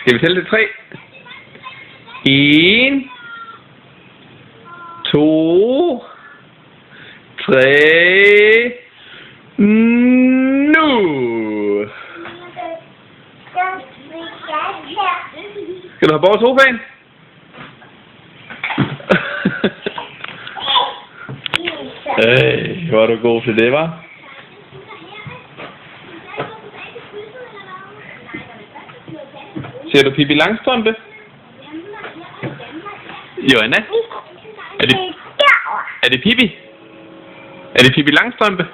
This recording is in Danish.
Skal vi tælle til 3? 1, 2, 3, nu! Skal du have bort sofaen? Hvor er du god til det, hva'? Ser du Pippi Langstrømpe? Joanna? Er det Pippi? Er det Pippi Langstrømpe?